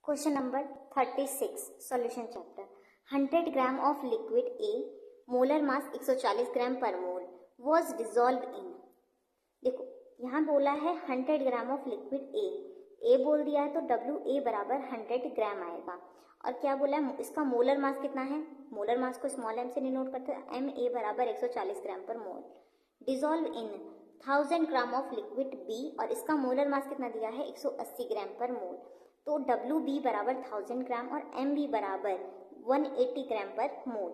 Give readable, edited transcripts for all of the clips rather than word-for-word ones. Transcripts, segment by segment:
Question number 36 solution chapter 100 gram of liquid A molar mass 140 gram per mole was dissolved in। देखो यहाँ बोला है 100 ग्राम of liquid A बोल दिया है तो WA बराबर 100 ग्राम आएगा। और क्या बोला है इसका मोलर मास कितना है, मोलर मास को स्मॉल m से डिनोट करते हैं, MA बराबर 140 gram per mole. Dissolve in 1000 gram of liquid B और इसका मोलर मास कितना दिया है 180 ग्राम पर मोल। तो WB बराबर 1000 ग्राम और MB बराबर 180 gram per mole.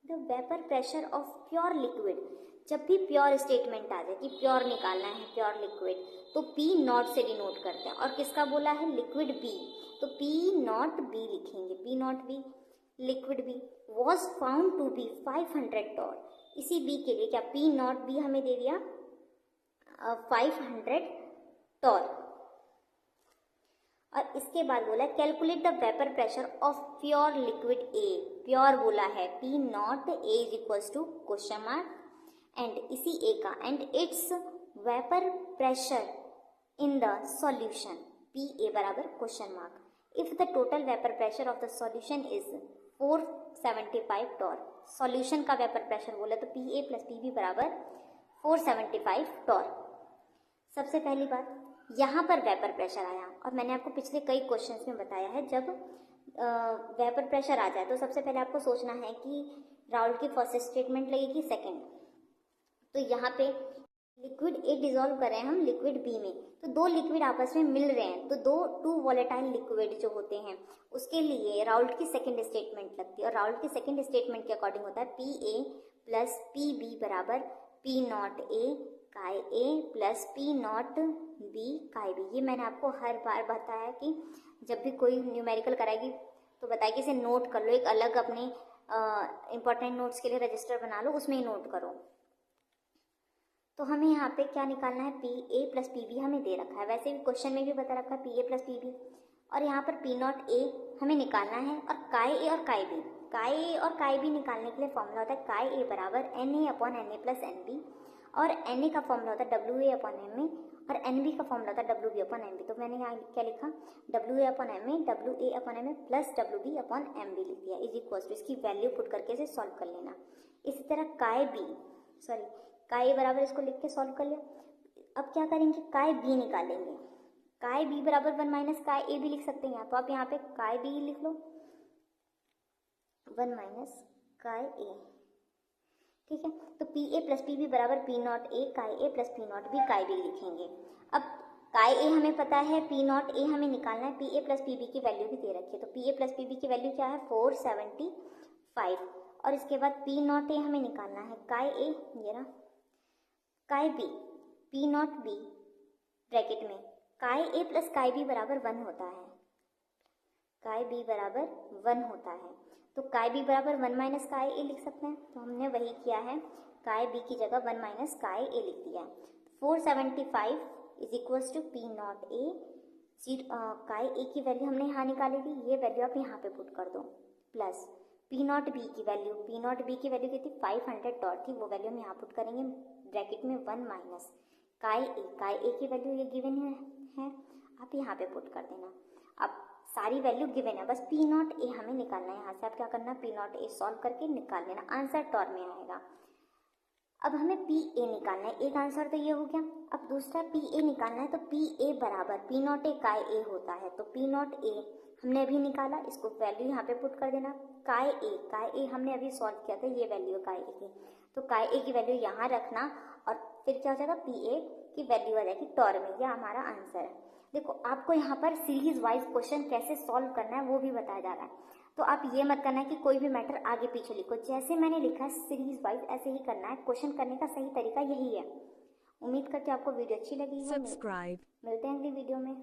The vapour pressure of pure liquid, जब भी प्योर स्टेटमेंट आ जाए कि प्योर निकालना है प्योर लिक्विड तो P नॉट से डिनोट करते हैं। और किसका बोला है लिक्विड B, तो P नॉट B लिखेंगे, P nought B liquid B was found to be 500 torr. इसी B के लिए क्या P नॉट B हमें दे दिया 500 टॉर। और इसके बाद बोला calculate the vapour pressure of pure liquid A, pure बोला है P nought A is equals to question mark and इसी A का and its vapour pressure in the solution PA बराबर question mark. If the total vapour pressure of the solution is 475 torr, solution का vapour pressure बोला तो PA plus PB बराबर 475 Tor. सबसे पहली बात यहाँ पर वेपर प्रेशर आया और मैंने आपको पिछले कई क्वेश्चंस में बताया है जब वेपर प्रेशर आ जाए तो सबसे पहले आपको सोचना है कि राउल्ट की फर्स्ट स्टेटमेंट लगेगी सेकंड। तो यहाँ पे लिक्विड A डिजोल्व कर रहे हैं हम लिक्विड B में, तो दो लिक्विड आपस में मिल रहे हैं तो टू वॉलेटाइल लिक्विड जो होते हैं उसके लिए राउल्ट की सेकंड स्टेटमेंट लगती है और राउल्ट की सेकंड स्टेटमेंट के अकॉर्डिंग होता है PA प्लस PB बराबर P नॉट A काय A plus P nought B काय B। ये मैंने आपको हर बार बताया कि जब भी कोई न्यूमेरिकल कराएगी तो बताए कि इसे नोट कर लो, एक अलग अपने इंपॉर्टेंट नोट्स के लिए रजिस्टर बना लो, उसमें ही नोट करो। तो हमें यहाँ पे क्या निकालना है PA प्लस PB हमें दे रखा है, वैसे भी क्वेश्चन में भी बता रखा है PA प्लस PB और यहाँ पर P नॉट A हमें निकालना है और काय A और काय B, काय A और काय B निकालने के लिए फॉर्मूला होता है काय A बराबर NA upon NA plus NB और NA का फॉर्मूला होता है WA अपॉन MA और NB का फॉर्मूला होता है WB अपॉन MB। तो मैंने यहाँ क्या लिखा WA upon MA WA upon MA plus WB upon MB लिख दिया इज इक्वल टू इसकी वैल्यू पुट करके इसे सॉल्व कर लेना। इसी तरह काय A बराबर इसको लिख के सॉल्व कर लिया। अब क्या करेंगे काय B निकालेंगे, काय B बराबर 1 माइनस काय A भी लिख सकते हैं, तो आप यहाँ पे काय B लिख लो 1 माइनस काय A, ठीक है। तो PA प्लस PB बराबर P नॉट A काय A plus P nought B काय B लिखेंगे। अब काय A हमें पता है, P नॉट A हमें निकालना है, PA प्लस PB की वैल्यू भी दे रखी है तो PA प्लस PB की वैल्यू क्या है 475 और इसके बाद P नॉट A हमें निकालना है काय A, ये रहा काय B P nought B bracket में काय A प्लस काय B बराबर 1 होता है, काय B बराबर 1 होता है तो काय B बराबर 1 माइनस काय A लिख सकते हैं। तो हमने वही किया है, काय B की जगह 1 माइनस काय A लिख दिया। 475 is equals to P nought A, काय A की वैल्यू हमने यहाँ निकाली थी, ये वैल्यू आप यहाँ पे पुट कर दो प्लस P नॉट B की वैल्यू, P नॉट B की वैल्यू कितनी 500 टॉर थी, वो वैल्यू हम यहाँ पुट करेंगे ब्रैकेट में 1 माइनस काय A की वैल्यू ये गिवन है आप यहाँ पे पुट कर देना। अब सारी वैल्यू गिवन है, बस P नॉट A हमें निकालना है, यहाँ से आप क्या करना P नॉट A सॉल्व करके निकाल लेना, आंसर टॉर में आएगा। अब हमें PA निकालना है, एक आंसर तो ये हो गया। अब दूसरा PA निकालना है तो PA बराबर P नॉट A काय A होता है तो P नॉट A हमने अभी निकाला, इसको वैल्यू यहाँ पे पुट कर देना। काय A हमने अभी सॉल्व किया था, ये वैल्यू है काय A की, तो काय A की वैल्यू यहाँ रखना और फिर क्या हो जाएगा PA की वैल्यू आ जाएगी टॉर में, यह हमारा आंसर है। देखो आपको यहाँ पर सीरीज वाइज क्वेश्चन कैसे सॉल्व करना है वो भी बताया जा रहा है, तो आप ये मत करना है कि कोई भी मैटर आगे पीछे लिखो, जैसे मैंने लिखा है सीरीज वाइज ऐसे ही करना है। क्वेश्चन करने का सही तरीका यही है। उम्मीद करते हैं आपको वीडियो अच्छी लगी है, मिलते हैं अगली वीडियो में।